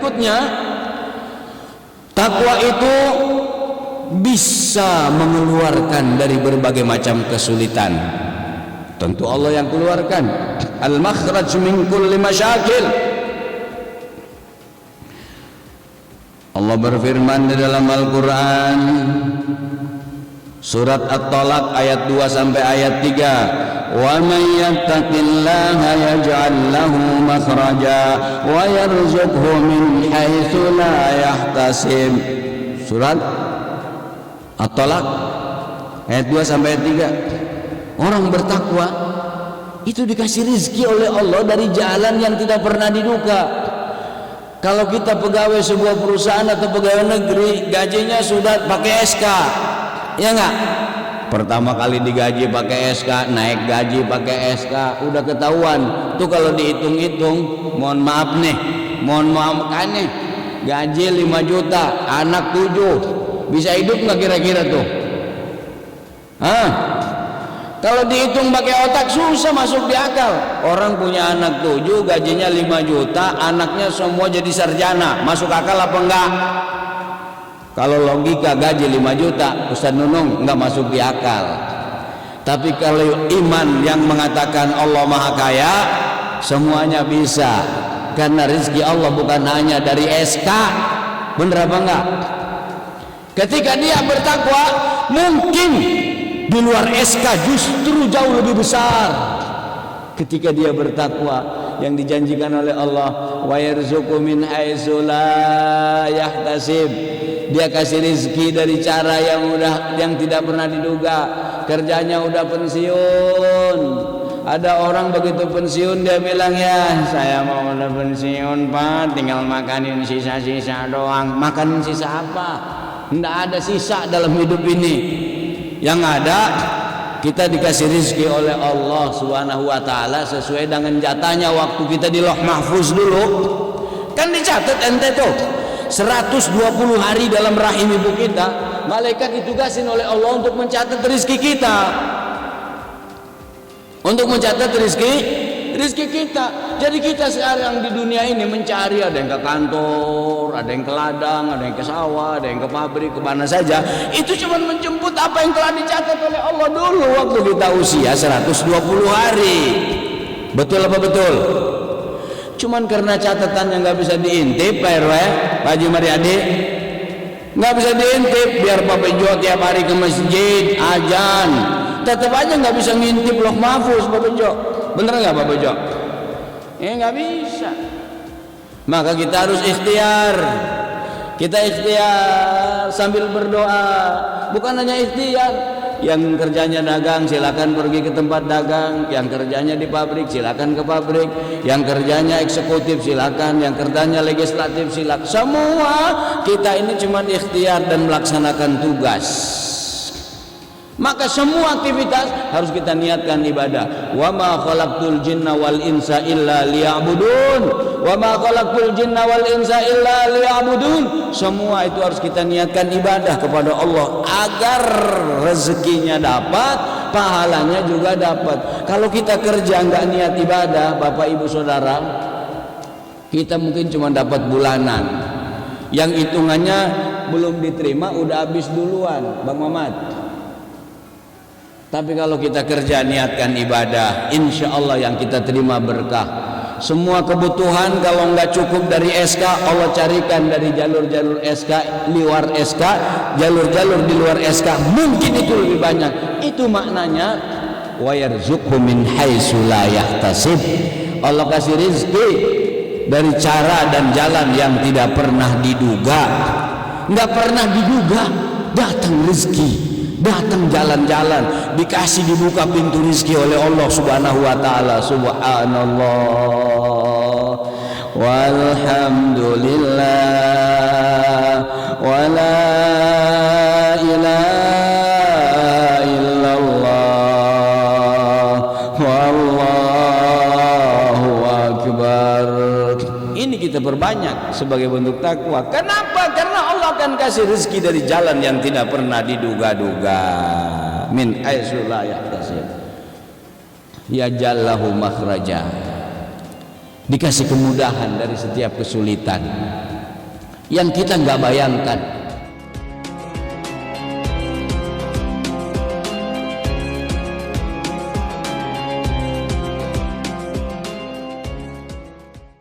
berikutnya, takwa itu bisa mengeluarkan dari berbagai macam kesulitan. Tentu Allah yang keluarkan al-makhraj min kulli masyakil. Allah berfirman di dalam Al-Quran surat At-Talaq ayat 2 sampai ayat 3, wa man yattaqillaha yaj'al lahu makhraja wa yarzuqhu min haitsu la yahtasib. Surat At-Talaq ayat 2 sampai ayat 3. Orang bertakwa itu dikasih rezeki oleh Allah dari jalan yang tidak pernah diduga. Kalau kita pegawai sebuah perusahaan atau pegawai negeri, gajinya sudah pakai SK, ya enggak? Pertama kali digaji pakai SK, naik gaji pakai SK, udah ketahuan. Tuh kalau dihitung-hitung, mohon maaf kan nih, gaji 5 juta, anak 7, bisa hidup nggak kira-kira tuh? Hah? Kalau dihitung pakai otak susah masuk di akal. Orang punya anak 7, gajinya 5 juta, anaknya semua jadi sarjana, masuk akal apa enggak? Kalau logika gaji 5 juta, Ustaz Nunung enggak masuk di akal. Tapi kalau iman yang mengatakan Allah Maha Kaya, semuanya bisa. Karena rezeki Allah bukan hanya dari SK. Bener apa enggak? Ketika dia bertakwa, mungkin di luar SK justru jauh lebih besar. Ketika dia bertakwa, yang dijanjikan oleh Allah, wa yarzuqu min haitsu la yahtasib, dia kasih rezeki dari cara yang tidak pernah diduga. Kerjanya udah pensiun, ada orang begitu pensiun dia bilang, ya saya mau udah pensiun Pak, tinggal makanin sisa-sisa doang. Makanin sisa apa? Tidak ada sisa dalam hidup ini. Yang ada kita dikasih rezeki oleh Allah Subhanahu wa taala sesuai dengan jatahnya. Waktu kita di Lauh Mahfuz dulu kan dicatat ente tuh 120 hari dalam rahim ibu kita, malaikat ditugasin oleh Allah untuk mencatat rezeki kita. Untuk mencatat rezeki kita. Jadi kita sekarang di dunia ini mencari, ada yang ke kantor, ada yang ke ladang, ada yang ke sawah, ada yang ke pabrik, ke mana saja. Itu cuma menjemput apa yang telah dicatat oleh Allah dulu waktu kita usia 120 hari. Betul apa betul? Cuman karena catatannya nggak bisa diintip, Pak RW, Pak Haji Mariadi, nggak bisa diintip. Biar Pak Bejo tiap hari ke masjid, azan, tetap aja nggak bisa ngintip Lauh Mahfuz, Pak Bejo. Bener nggak Pak Bejo? Nggak bisa. Maka kita harus ikhtiar. Kita ikhtiar sambil berdoa. Bukan hanya ikhtiar. Yang kerjanya dagang silakan pergi ke tempat dagang. Yang kerjanya di pabrik silakan ke pabrik. Yang kerjanya eksekutif silakan. Yang kerjanya legislatif silakan. Semua kita ini cuma ikhtiar dan melaksanakan tugas. Maka semua aktivitas harus kita niatkan ibadah. Wa ma khalaqtul jinna wal insa illa liya'budun. Wa ma khalaqtul jinna wal insa illa liya'budun. Semua itu harus kita niatkan ibadah kepada Allah agar rezekinya dapat, pahalanya juga dapat. Kalau kita kerja enggak niat ibadah, Bapak Ibu Saudara, kita mungkin cuma dapat bulanan. Yang hitungannya belum diterima udah habis duluan, Bang Mamat. Tapi kalau kita kerja niatkan ibadah, insya Allah yang kita terima berkah. Semua kebutuhan kalau nggak cukup dari SK, Allah carikan dari jalur-jalur SK, luar SK, jalur-jalur di luar SK, mungkin itu lebih banyak. Itu maknanya wa yarzuqhu min haitsu la yahtasib. Allah kasih rezeki dari cara dan jalan yang tidak pernah diduga. Nggak pernah diduga datang rezeki. Datang jalan-jalan, dikasih dibuka pintu rizki oleh Allah Subhanahu wa taala. Subhanallah walhamdulillah wa la ilaha illallah wallahu akbar. Ini kita perbanyak sebagai bentuk takwa. Kenapa? Karena Allah akan kasih rezeki dari jalan yang tidak pernah diduga-duga. Min haitsu la yahtasib. Ya jallahu makhraja. Dikasih kemudahan dari setiap kesulitan. yang kita nggak bayangkan.